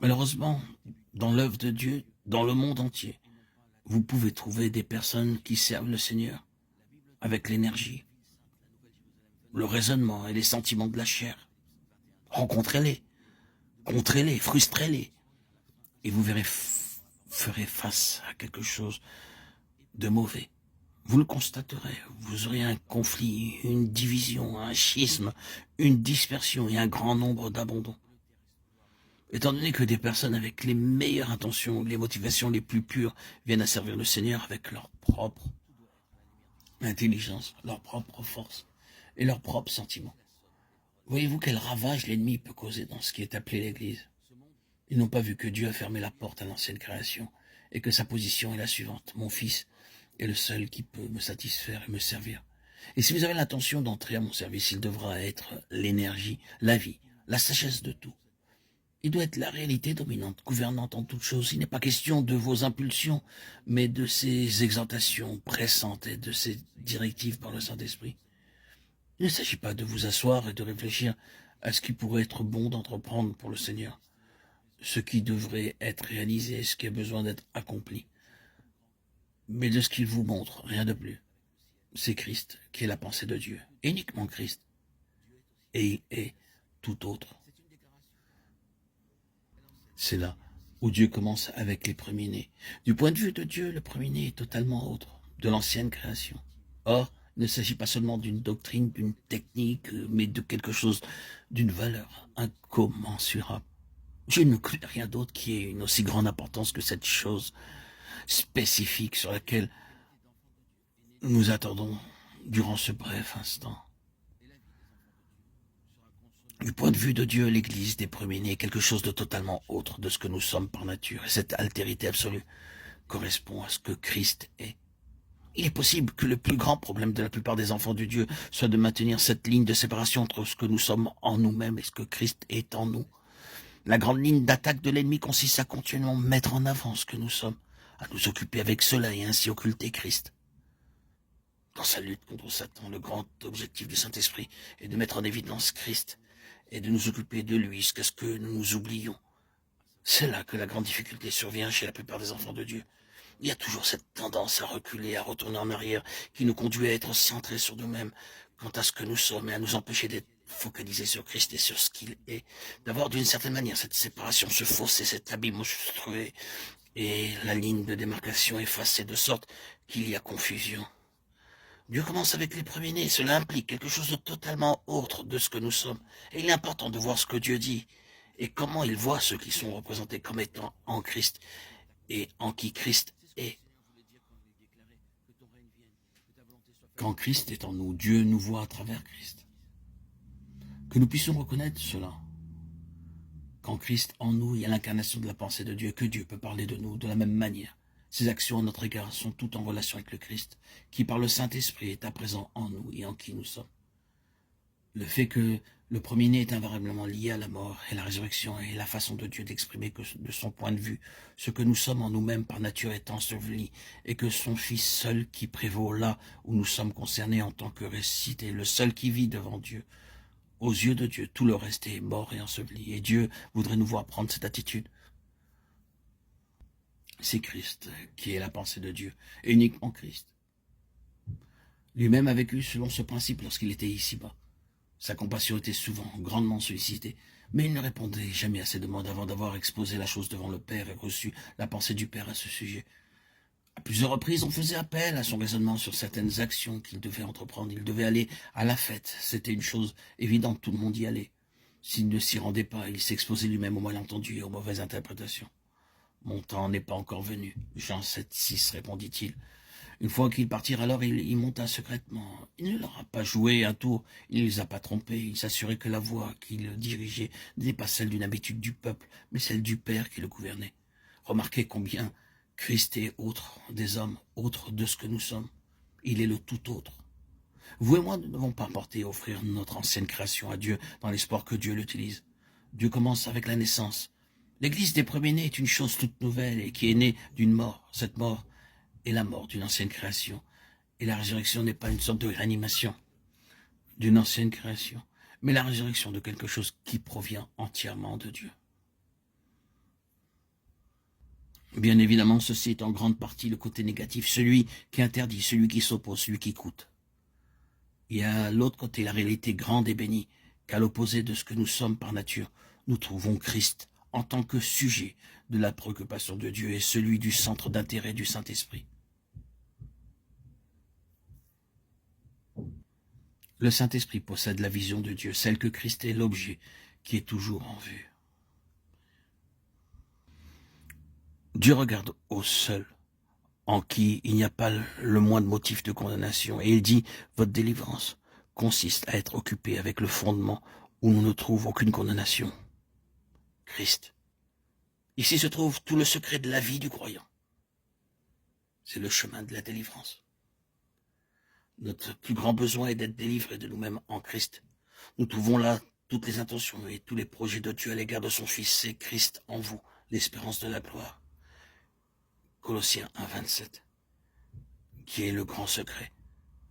Malheureusement, dans l'œuvre de Dieu, dans le monde entier, vous pouvez trouver des personnes qui servent le Seigneur avec l'énergie, le raisonnement et les sentiments de la chair. Rencontrez-les, contrez-les, frustrez-les, et vous ferez face à quelque chose de mauvais. Vous le constaterez, vous aurez un conflit, une division, un schisme, une dispersion et un grand nombre d'abandons. Étant donné que des personnes avec les meilleures intentions, les motivations les plus pures viennent à servir le Seigneur avec leur propre intelligence, leur propre force et leurs propres sentiments. Voyez-vous quel ravage l'ennemi peut causer dans ce qui est appelé l'Église? Ils n'ont pas vu que Dieu a fermé la porte à l'ancienne création et que sa position est la suivante. Mon fils est le seul qui peut me satisfaire et me servir. Et si vous avez l'intention d'entrer à mon service, il devra être l'énergie, la vie, la sagesse de tout. Il doit être la réalité dominante, gouvernante en toutes choses. Il n'est pas question de vos impulsions, mais de ces exhortations pressantes et de ces directives par le Saint-Esprit. Il ne s'agit pas de vous asseoir et de réfléchir à ce qui pourrait être bon d'entreprendre pour le Seigneur, ce qui devrait être réalisé, ce qui a besoin d'être accompli, mais de ce qu'il vous montre, rien de plus. C'est Christ qui est la pensée de Dieu, uniquement Christ, et il est tout autre. C'est là où Dieu commence avec les premiers-nés. Du point de vue de Dieu, le premier-né est totalement autre, de l'ancienne création. Or, il ne s'agit pas seulement d'une doctrine, d'une technique, mais de quelque chose, d'une valeur incommensurable. Je ne connais rien d'autre qui ait une aussi grande importance que cette chose spécifique sur laquelle nous attendons durant ce bref instant. Du point de vue de Dieu, l'Église des premiers-nés est quelque chose de totalement autre de ce que nous sommes par nature. Et cette altérité absolue correspond à ce que Christ est. Il est possible que le plus grand problème de la plupart des enfants de Dieu soit de maintenir cette ligne de séparation entre ce que nous sommes en nous-mêmes et ce que Christ est en nous. La grande ligne d'attaque de l'ennemi consiste à continuellement mettre en avant ce que nous sommes, à nous occuper avec cela et ainsi occulter Christ. Dans sa lutte contre Satan, le grand objectif du Saint-Esprit est de mettre en évidence Christ et de nous occuper de lui jusqu'à ce que nous nous oublions. C'est là que la grande difficulté survient chez la plupart des enfants de Dieu. Il y a toujours cette tendance à reculer, à retourner en arrière, qui nous conduit à être centrés sur nous-mêmes, quant à ce que nous sommes, et à nous empêcher d'être focalisés sur Christ et sur ce qu'il est, d'avoir d'une certaine manière cette séparation, ce fossé, cet abîme monstrueux, et la ligne de démarcation effacée de sorte qu'il y a confusion. Dieu commence avec les premiers-nés, cela implique quelque chose de totalement autre de ce que nous sommes, et il est important de voir ce que Dieu dit, et comment il voit ceux qui sont représentés comme étant en Christ, et en qui Christ est. Quand Christ est en nous, Dieu nous voit à travers Christ. Que nous puissions reconnaître cela. Quand Christ en nous, il y a l'incarnation de la pensée de Dieu, que Dieu peut parler de nous de la même manière. Ses actions à notre égard sont toutes en relation avec le Christ, qui par le Saint-Esprit est à présent en nous et en qui nous sommes. Le fait que le premier-né est invariablement lié à la mort et la résurrection est la façon de Dieu d'exprimer que de son point de vue, ce que nous sommes en nous-mêmes par nature est enseveli, et que son Fils seul qui prévaut là où nous sommes concernés en tant que ressuscité, le seul qui vit devant Dieu. Aux yeux de Dieu, tout le reste est mort et enseveli, et Dieu voudrait nous voir prendre cette attitude. C'est Christ qui est la pensée de Dieu, et uniquement Christ. Lui-même a vécu selon ce principe lorsqu'il était ici-bas. Sa compassion était souvent grandement sollicitée, mais il ne répondait jamais à ses demandes avant d'avoir exposé la chose devant le Père et reçu la pensée du Père à ce sujet. À plusieurs reprises, on faisait appel à son raisonnement sur certaines actions qu'il devait entreprendre. Il devait aller à la fête, c'était une chose évidente, tout le monde y allait. S'il ne s'y rendait pas, il s'exposait lui-même aux malentendus et aux mauvaises interprétations. « Mon temps n'est pas encore venu. » Jean 7,6 répondit-il. Une fois qu'il partirent, alors il monta secrètement. Il ne leur a pas joué un tour, il ne les a pas trompés, il s'assurait que la voie qui le dirigeait n'était pas celle d'une habitude du peuple, mais celle du Père qui le gouvernait. Remarquez combien Christ est autre des hommes, autre de ce que nous sommes. Il est le tout autre. Vous et moi ne devons pas porter et offrir notre ancienne création à Dieu dans l'espoir que Dieu l'utilise. Dieu commence avec la naissance. L'Église des premiers-nés est une chose toute nouvelle et qui est née d'une mort. Cette mort est la mort d'une ancienne création. Et la résurrection n'est pas une sorte de réanimation d'une ancienne création, mais la résurrection de quelque chose qui provient entièrement de Dieu. Bien évidemment, ceci est en grande partie le côté négatif, celui qui interdit, celui qui s'oppose, celui qui coûte. Il y a l'autre côté, la réalité grande et bénie, qu'à l'opposé de ce que nous sommes par nature, nous trouvons Christ en tant que sujet de la préoccupation de Dieu et celui du centre d'intérêt du Saint-Esprit. Le Saint-Esprit possède la vision de Dieu, celle que Christ est l'objet qui est toujours en vue. Dieu regarde au seul, en qui il n'y a pas le moindre motif de condamnation, et il dit, votre délivrance consiste à être occupé avec le fondement où nous ne trouvons aucune condamnation. Christ. Ici se trouve tout le secret de la vie du croyant. C'est le chemin de la délivrance. Notre plus grand besoin est d'être délivrés de nous-mêmes en Christ. Nous trouvons là toutes les intentions et tous les projets de Dieu à l'égard de son Fils. C'est Christ en vous, l'espérance de la gloire. Colossiens 1, 27, qui est le grand secret.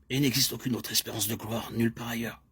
Et il n'existe aucune autre espérance de gloire nulle part ailleurs.